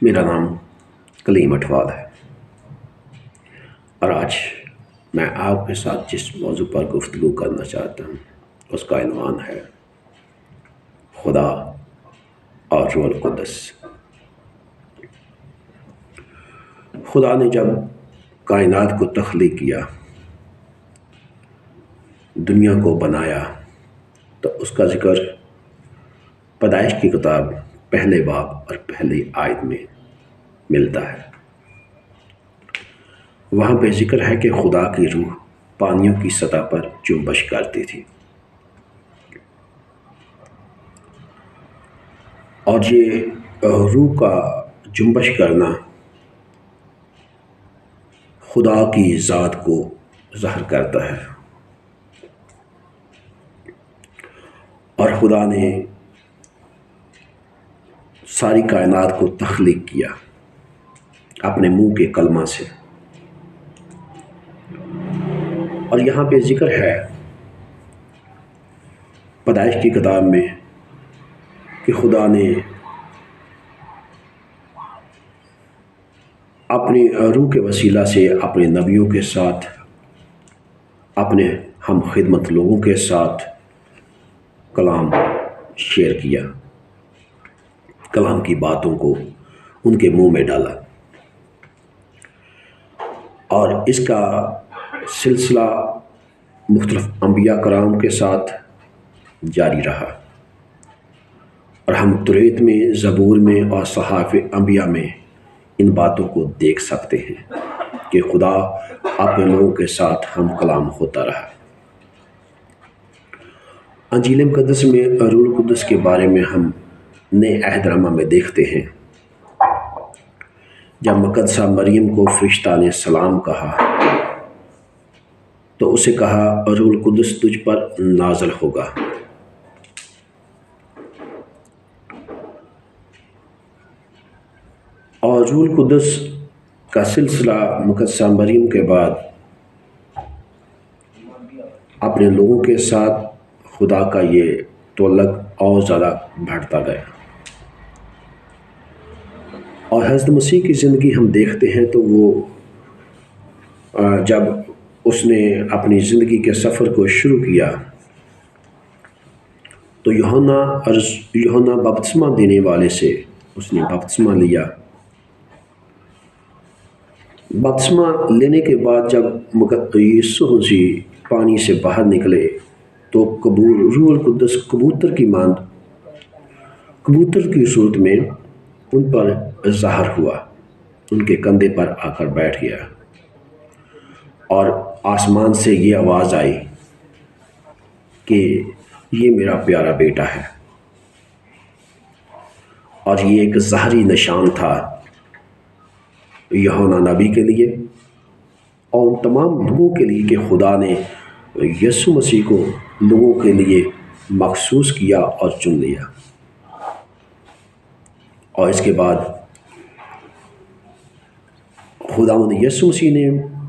میرا نام کلیم اٹھوال ہے اور آج میں آپ کے ساتھ جس موضوع پر گفتگو کرنا چاہتا ہوں اس کا عنوان ہے خدا اور روح القدس۔ خدا نے جب کائنات کو تخلیق کیا، دنیا کو بنایا، تو اس کا ذکر پیدائش کی کتاب پہلے باب اور پہلی آیت میں ملتا ہے۔ وہاں پہ ذکر ہے کہ خدا کی روح پانیوں کی سطح پر جنبش کرتی تھی، اور یہ روح کا جنبش کرنا خدا کی ذات کو ظاہر کرتا ہے۔ اور خدا نے ساری کائنات کو تخلیق کیا اپنے منہ کے کلمہ سے، اور یہاں پہ ذکر ہے پیدائش کی کتاب میں کہ خدا نے اپنی روح کے وسیلہ سے اپنے نبیوں کے ساتھ، اپنے ہم خدمت لوگوں کے ساتھ کلام شیئر کیا، کلام کی باتوں کو ان کے منہ میں ڈالا، اور اس کا سلسلہ مختلف انبیاء کرام کے ساتھ جاری رہا، اور ہم توریت میں، زبور میں اور صحائف انبیاء میں ان باتوں کو دیکھ سکتے ہیں کہ خدا اپنے لوگوں کے ساتھ ہم کلام ہوتا رہا۔ انجیل مقدس میں روح القدس کے بارے میں ہم نئے عہد نامہ میں دیکھتے ہیں، جب مقدسہ مریم کو فرشتہ نے سلام کہا تو اسے کہا روح القدس تجھ پر نازل ہوگا، اور روح القدس کا سلسلہ مقدسہ مریم کے بعد اپنے لوگوں کے ساتھ خدا کا یہ تعلق اور زیادہ بڑھتا گیا، اور حضرت مسیح کی زندگی ہم دیکھتے ہیں تو وہ جب اس نے اپنی زندگی کے سفر کو شروع کیا تو یوحنا بپتسمہ دینے والے سے اس نے بپتسمہ لیا۔ بپتسمہ لینے کے بعد جب یسوع مسیح پانی سے باہر نکلے تو روح القدس کبوتر کی صورت میں ان پر ظاہر ہوا، ان کے کندھے پر آ کر بیٹھ گیا، اور آسمان سے یہ آواز آئی کہ یہ میرا پیارا بیٹا ہے، اور یہ ایک ظاہری نشان تھا یوحنا نبی کے لیے اور ان تمام لوگوں کے لیے کہ خدا نے یسوع مسیح کو لوگوں کے لیے مخصوص کیا اور چن لیا۔ اور اس کے بعد خداوند یسوع مسیح نے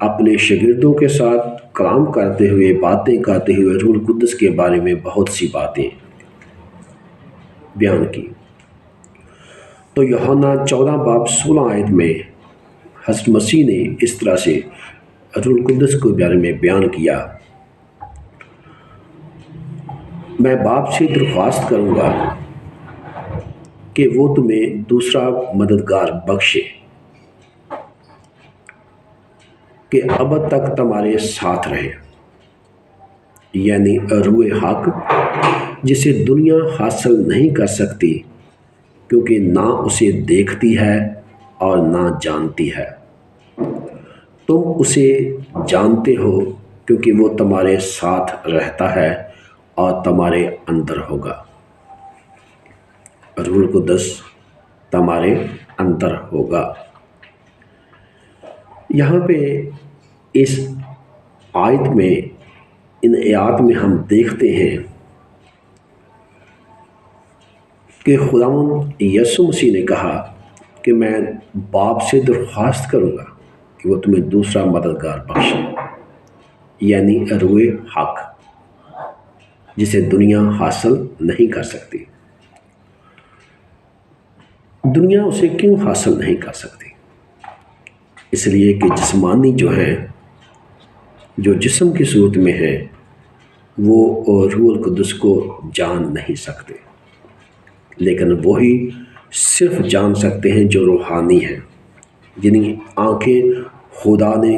اپنے شاگردوں کے ساتھ کلام کرتے ہوئے، باتیں کرتے ہوئے روح القدس کے بارے میں بہت سی باتیں بیان کی۔ تو یوحنا 14 باب 16 آیت میں حضرت مسیح نے اس طرح سے روح القدس کے بارے میں بیان کیا، میں باپ سے درخواست کروں گا کہ وہ تمہیں دوسرا مددگار بخشے کہ ابد تک تمہارے ساتھ رہے، یعنی روح حق، جسے دنیا حاصل نہیں کر سکتی کیونکہ نہ اسے دیکھتی ہے اور نہ جانتی ہے، تم اسے جانتے ہو کیونکہ وہ تمہارے ساتھ رہتا ہے اور تمہارے اندر ہوگا۔ روح القدس تمہارے اندر ہوگا۔ یہاں پہ اس آیت میں، ان آیات میں ہم دیکھتے ہیں کہ خداوند یسوع مسیح نے کہا کہ میں باپ سے درخواست کروں گا کہ وہ تمہیں دوسرا مددگار بخشے، یعنی روح حق، جسے دنیا حاصل نہیں کر سکتی۔ دنیا اسے کیوں حاصل نہیں کر سکتی؟ اس لیے کہ جسمانی جو ہیں، جو جسم کی صورت میں ہیں، وہ روح القدس کو جان نہیں سکتے، لیکن وہی صرف جان سکتے ہیں جو روحانی ہیں، جنہیں آنکھیں خدا نے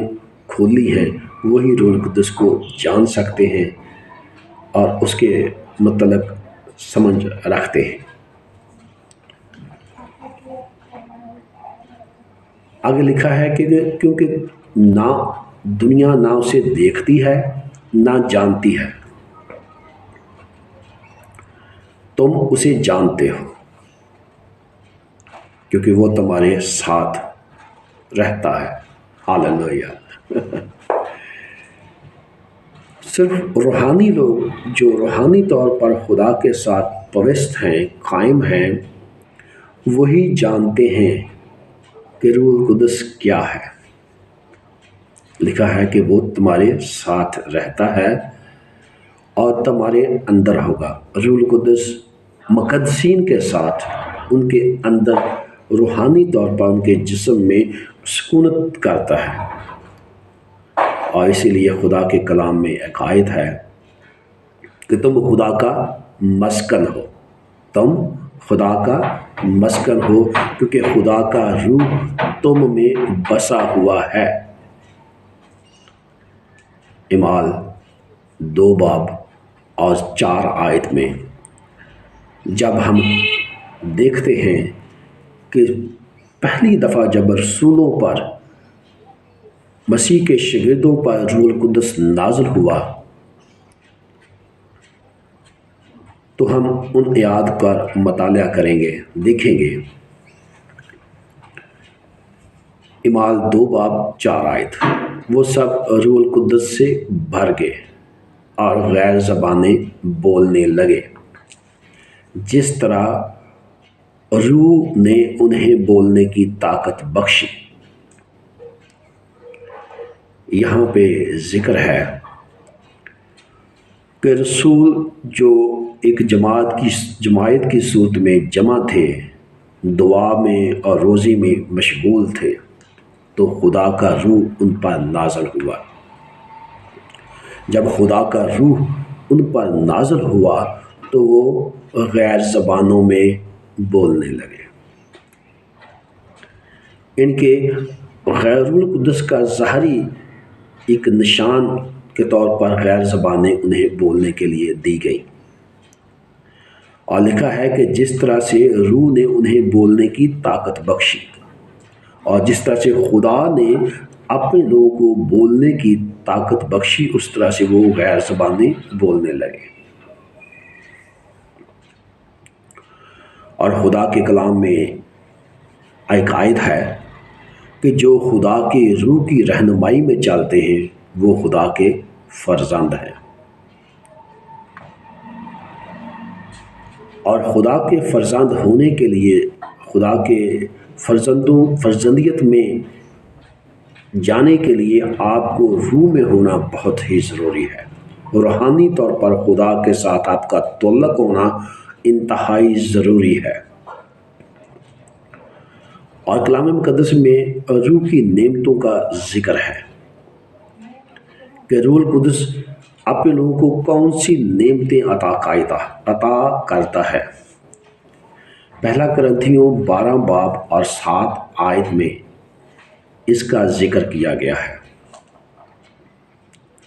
کھولی ہیں، وہی روح القدس کو جان سکتے ہیں اور اس کے متعلق سمجھ رکھتے ہیں۔ آگے لکھا ہے کہ کیونکہ نہ دنیا نہ اسے دیکھتی ہے نہ جانتی ہے، تم اسے جانتے ہو کیونکہ وہ تمہارے ساتھ رہتا ہے۔ ہاللویہ۔ صرف روحانی لوگ جو روحانی طور پر خدا کے ساتھ پیوست ہیں، قائم ہیں، وہی جانتے ہیں کہ روح القدس کیا ہے۔ لکھا ہے کہ وہ تمہارے ساتھ رہتا ہے اور تمہارے اندر ہوگا۔ روح القدس مقدسین کے ساتھ ان کے اندر روحانی طور پر ان کے جسم میں سکونت کرتا ہے، اور اسی لیے خدا کے کلام میں ایک آیت ہے کہ تم خدا کا مسکن ہو، تم خدا کا مسکن ہو کیونکہ خدا کا روح تم میں بسا ہوا ہے۔ اعمال 2 باب اور 4 آیت میں جب ہم دیکھتے ہیں کہ پہلی دفعہ جب رسولوں پر، مسیح کے شاگردوں پر روح القدس نازل ہوا، تو ہم ان آیات پر مطالعہ کریں گے، دیکھیں گے۔ اعمال 2 باب 4 آیت، وہ سب روح القدس سے بھر گئے اور غیر زبانیں بولنے لگے، جس طرح روح نے انہیں بولنے کی طاقت بخشی۔ یہاں پہ ذکر ہے کہ رسول جو ایک جماعت کی صورت میں جمع تھے، دعا میں اور روزی میں مشغول تھے، تو خدا کا روح ان پر نازل ہوا۔ جب خدا کا روح ان پر نازل ہوا تو وہ غیر زبانوں میں بولنے لگے۔ ان کے غیر روح القدس کا ظاہری ایک نشان کے طور پر غیر زبانیں انہیں بولنے کے لیے دی گئی، اور لکھا ہے کہ جس طرح سے روح نے انہیں بولنے کی طاقت بخشی، اور جس طرح سے خدا نے اپنے لوگوں کو بولنے کی طاقت بخشی، اس طرح سے وہ غیر زبانیں بولنے لگے۔ اور خدا کے کلام میں ایک آیت ہے کہ جو خدا کے روح کی رہنمائی میں چلتے ہیں وہ خدا کے فرزند ہیں، اور خدا کے فرزند ہونے کے لیے، خدا کے فرزندیت میں جانے کے لیے آپ کو روح میں ہونا بہت ہی ضروری ہے۔ روحانی طور پر خدا کے ساتھ آپ کا تعلق ہونا انتہائی ضروری ہے۔ اور کلام مقدس میں روح کی نعمتوں کا ذکر ہے کہ روح القدس اپنے لوگوں کو کون سی نعمتیں عطا کرتا ہے۔ پہلا کرنتھیوں 12 باب اور 7 آیت میں اس کا ذکر کیا گیا ہے۔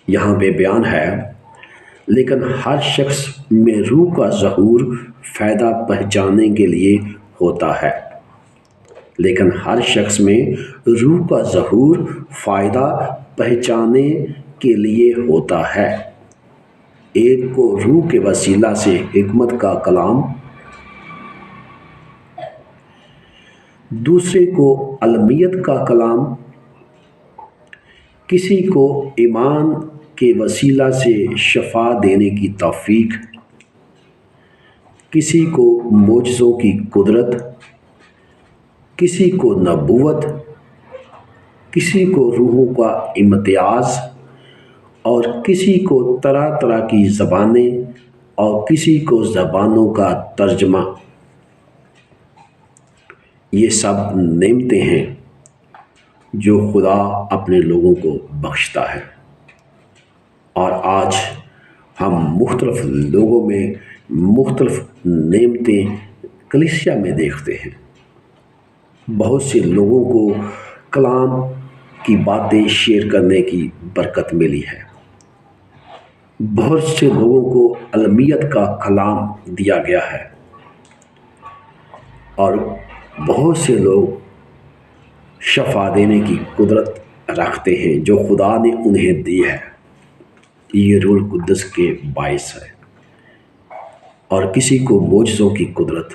یہاں پہ بیان ہے، لیکن ہر شخص میں روح کا ظہور فائدہ پہنچانے کے لیے ہوتا ہے، لیکن ہر شخص میں روح کا ظہور فائدہ پہنچانے کے لیے ہوتا ہے۔ ایک کو روح کے وسیلہ سے حکمت کا کلام، دوسرے کو علمیت کا کلام، کسی کو ایمان کے وسیلہ سے شفا دینے کی توفیق، کسی کو معجزوں کی قدرت، کسی کو نبوت، کسی کو روحوں کا امتیاز، اور کسی کو طرح طرح کی زبانیں، اور کسی کو زبانوں کا ترجمہ۔ یہ سب نعمتیں ہیں جو خدا اپنے لوگوں کو بخشتا ہے، اور آج ہم مختلف لوگوں میں مختلف نعمتیں کلیسیا میں دیکھتے ہیں۔ بہت سے لوگوں کو کلام کی باتیں شیئر کرنے کی برکت ملی ہے، بہت سے لوگوں کو علمیت کا کلام دیا گیا ہے، اور بہت سے لوگ شفا دینے کی قدرت رکھتے ہیں جو خدا نے انہیں دی ہے۔ یہ روح القدس کے باعث ہے، اور کسی کو معجزوں کی قدرت،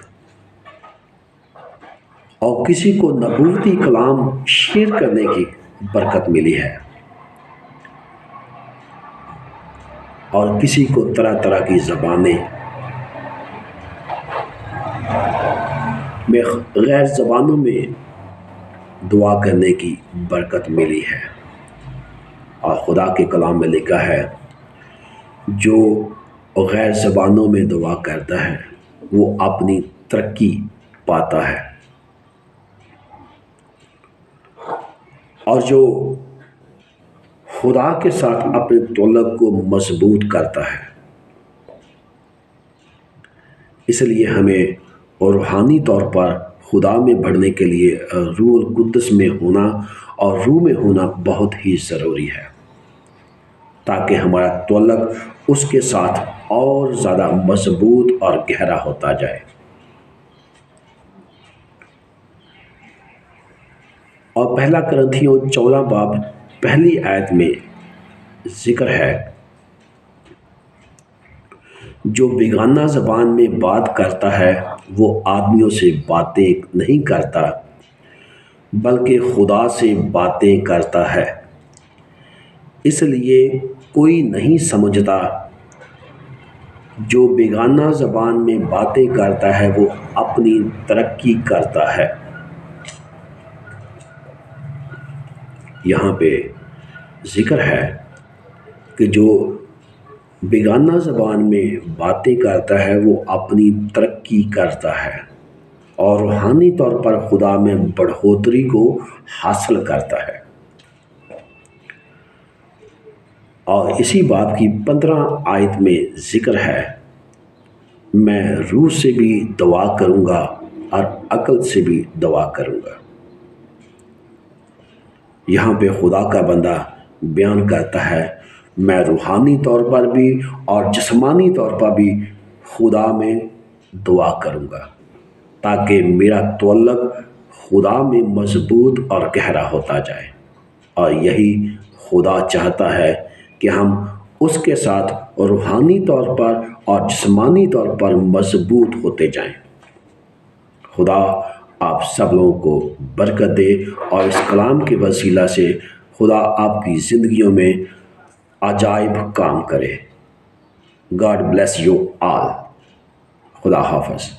اور کسی کو نبوتی کلام شیئر کرنے کی برکت ملی ہے، اور کسی کو طرح طرح کی زبانیں میں غیر زبانوں میں دعا کرنے کی برکت ملی ہے۔ اور خدا کے کلام میں لکھا ہے، جو غیر زبانوں میں دعا کرتا ہے وہ اپنی ترقی پاتا ہے، اور جو خدا کے ساتھ اپنے تعلق کو مضبوط کرتا ہے۔ اس لیے ہمیں روحانی طور پر خدا میں بڑھنے کے لیے روح القدس میں ہونا اور روح میں ہونا بہت ہی ضروری ہے، تاکہ ہمارا تعلق اس کے ساتھ اور زیادہ مضبوط اور گہرا ہوتا جائے۔ اور پہلا کرنتھیوں 14 باب پہلی آیت میں ذکر ہے، جو بیگانہ زبان میں بات کرتا ہے وہ آدمیوں سے باتیں نہیں کرتا بلکہ خدا سے باتیں کرتا ہے، اس لیے کوئی نہیں سمجھتا۔ جو بیگانہ زبان میں باتیں کرتا ہے وہ اپنی ترقی کرتا ہے۔ یہاں پہ ذکر ہے کہ جو بیگانہ زبان میں باتیں کرتا ہے وہ اپنی ترقی کرتا ہے اور روحانی طور پر خدا میں بڑھوتری کو حاصل کرتا ہے۔ اور اسی باب کی 15 آیت میں ذکر ہے، میں روح سے بھی دعا کروں گا اور عقل سے بھی دعا کروں گا۔ یہاں پہ خدا کا بندہ بیان کرتا ہے، میں روحانی طور پر بھی اور جسمانی طور پر بھی خدا میں دعا کروں گا، تاکہ میرا تعلق خدا میں مضبوط اور گہرا ہوتا جائے۔ اور یہی خدا چاہتا ہے کہ ہم اس کے ساتھ روحانی طور پر اور جسمانی طور پر مضبوط ہوتے جائیں۔ خدا آپ سب لوگوں کو برکت دے، اور اس کلام کے وسیلہ سے خدا آپ کی زندگیوں میں عجائب کام کرے۔ God bless you all. خدا حافظ۔